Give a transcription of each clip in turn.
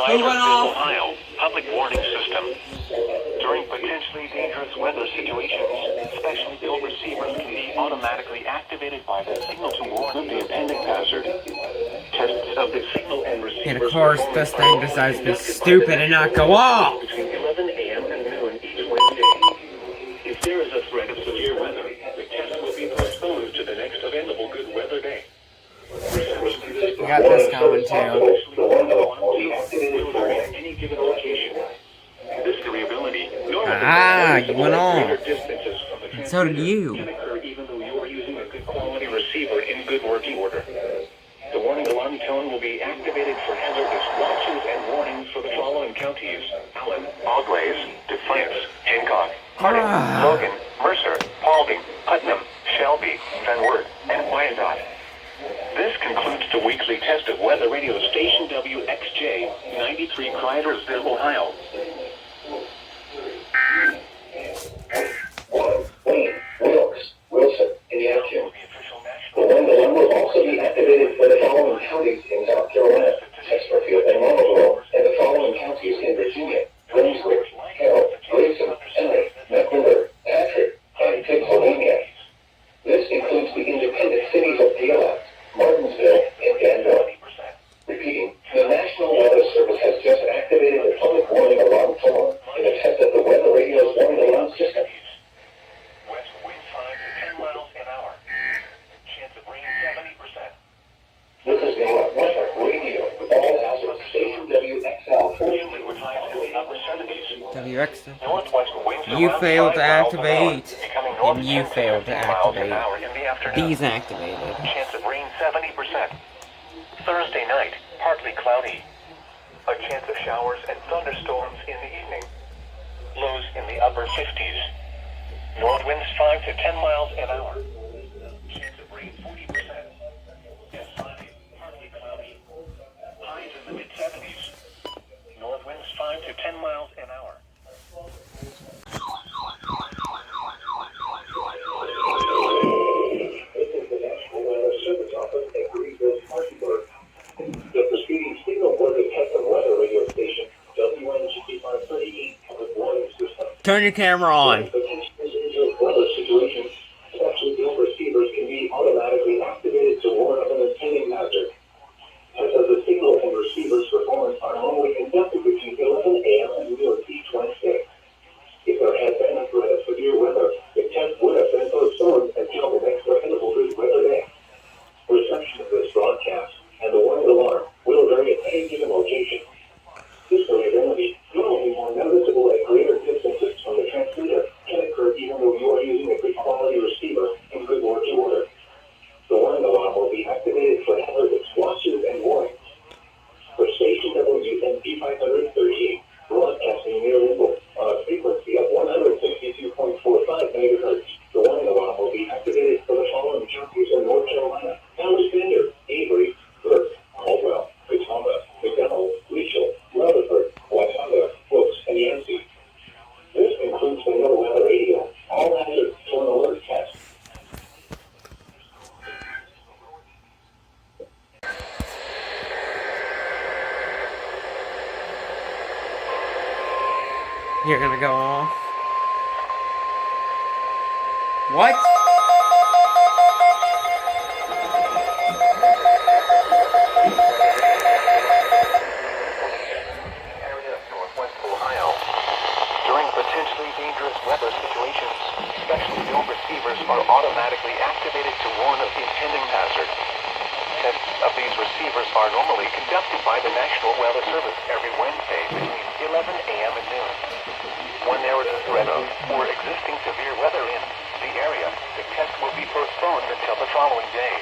Who went off? Ohio public warning system. During potentially dangerous weather situations, specially built receivers can be automatically activated by the signal to warn of the impending hazard. Tests of the signal and receivers. And of course, this thing decides to be stupid and not go off. Between 11 a.m. and noon each Wednesday. If there is a threat of severe weather, the test will be postponed to the next available good weather day. We got this going too. Ah, you went on. And so did you. Even though you are using a good quality receiver in good working order. The warning alarm tone will be activated for hazardous watches and warnings for the following counties: Allen, Auglaize, Defiance, Hancock, Harding, Logan, Mercer, Paulding, Putnam, Shelby, Van Wert, and Wyandotte. This concludes the weekly test of weather radio station WXJ 93 Cridersville, Ohio. Wilson, in the action. The warning alarm will also be activated for the following counties in South Carolina: Chesterfield and Marlboro, and the following counties in Virginia: Brunswick, Carroll, Grayson, Henry, McMillan, Patrick, and Pennsylvania. This includes the independent cities of Dallas, Martinsville, and Danville. Repeating, the National Weather Service has just activated the public warning alarm tone in a test of the Weather Radio's warning alarm system. West wind 5 to 10 miles an hour. Chance of rain 70%. This is the Weather Radio with all hazards station WXL. Liquid times in the upper 70s. WX. Northwest winds You around failed to 5 miles an hour, activate. becoming north And you 10 to failed to 15 miles an activate. hour in the afternoon. Deactivated. Chance of rain 70%. Thursday night, partly cloudy. A chance of showers and thunderstorms in the evening. Lows in the upper 50s. North winds 5 to 10 miles an hour. Chance of rain 40%. And Friday, partly cloudy. Highs in the mid-70s. North winds 5 to 10 miles an hour. The preceding signal was a test of weather radio station WNGT 538 public warning system. Turn your camera on. Weather situations, specially built receivers can be automatically activated to warn of an impending hazard. Tests of the signal and receivers performance are normally conducted between 11 a.m. and noon each Wednesday. If there had been a threat of severe weather, the test would have been postponed until the next available good weather day. Reception of this broadcast and the warning alarm will vary at any given location. This variability, normally more noticeable at greater distances from the transmitter, can occur even though you are using a good quality receiver in good working order. The warning alarm will be activated for hazardous watches and warnings. For station WNP 538, broadcasting near Louisville on a frequency of 162.45 MHz, the warning alarm will be activated for the following counties in North Carolina: Alexander, Avery, Burke, Caldwell, Catawba, McDonald, Leachell, Rutherford, Watauga, Brooks, and Yancey. This concludes the Weather Weather Radio. All hazards for an alert test. You're gonna go off. What? Area of northwest Ohio. During potentially dangerous weather situations, specially built receivers are automatically activated to warn of the impending hazard. Tests of these receivers are normally conducted by the National Weather Service every Wednesday between 11 a.m. and noon. When there is a threat of or existing severe weather in the area, the test will be postponed until the following day.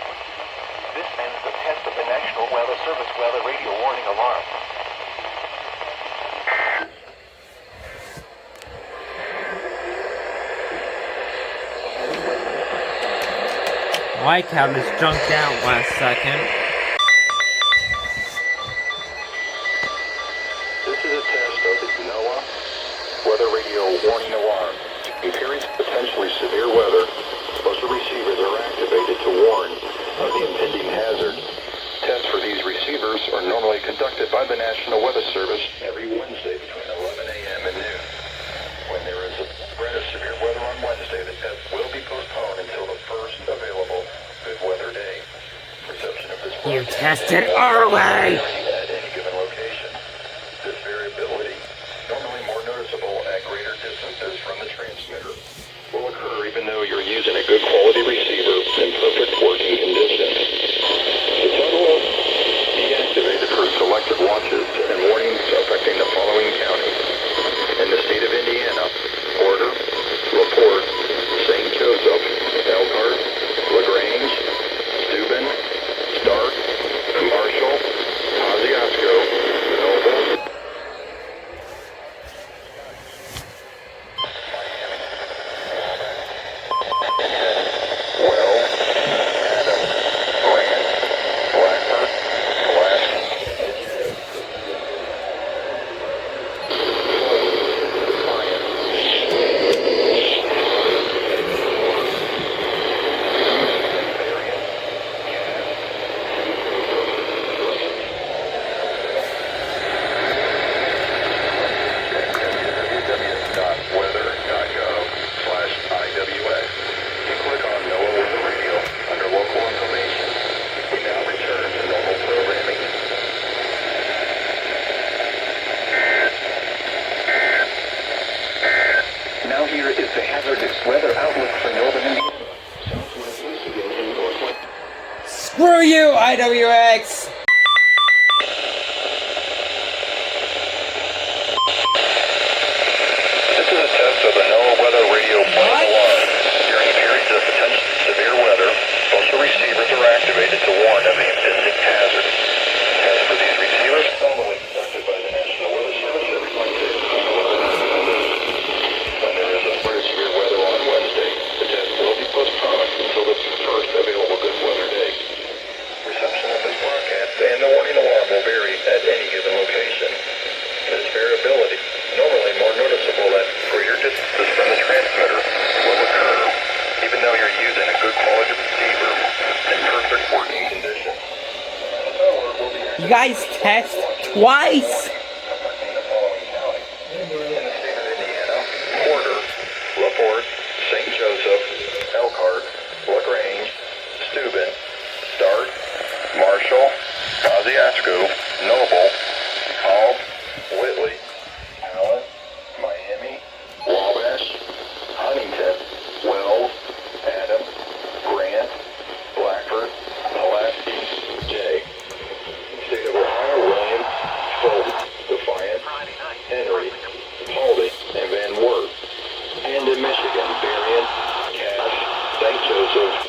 This ends the test of the National Weather Service weather radio warning alarm. I like how this jumped out last second. This is a test of the NOAA weather radio warning alarm. In periods of potentially severe weather, special receivers are activated to warn of the impending hazard. Tests for these receivers are normally conducted by the National Weather Service every Wednesday between 11 a.m. and noon. When there is a threat of severe weather on Wednesday, the test will be postponed until the first available good weather day. Reception of this You broadcast tested early! at any given location. This variability, normally more noticeable at greater distances from the transmitter, will occur even though you're using a good quality receiver in perfect working condition. The total of deactivated for selected watches and warnings affecting the following counties. In the state of Indiana, Porter, LaPorte, St. Joseph, Elkhart, LaGrange, Steuben, Stark, Marshall, Kosciuszko, Noble, IWX. You click on NOAA Weather Radio under local information. We now return to normal programming. Now here is the hazardous weather outlook for northern Indiana. Southwest Michigan and northwest. Screw you, IWX! This is a test of the NOAA Weather Radio flight alarm. During periods of potential severe weather, postal receivers are activated to warn of a impending hazard. Tests for these receivers normally conducted by the National Weather Service every Wednesday between 11 and 11. When there is a threat of severe weather on Wednesday, the test will be postponed until the first available good weather day. Reception of this broadcast and the warning alarm will vary at any given location. This variability, normally more noticeable at greater distances from the transmitter, will occur even though you're using a good quality receiver in perfect working condition. You guys test twice! Affecting the following counties. In the state of Indiana, Porter, LaPorte, St. Joseph, Elkhart, LaGrange, Steuben, Stark, Marshall, Kosciuszko, Noble, Hall, Whitley, Allen, Miami, Wabash, Huntington, Wells, Adams, Grant, Blackford, Pulaski, Jay. State of Ohio, Williams, Fulton, Defiant, Henry, Paulding, and Van Wert. And in Michigan, Berrien, Cache, St. Joseph,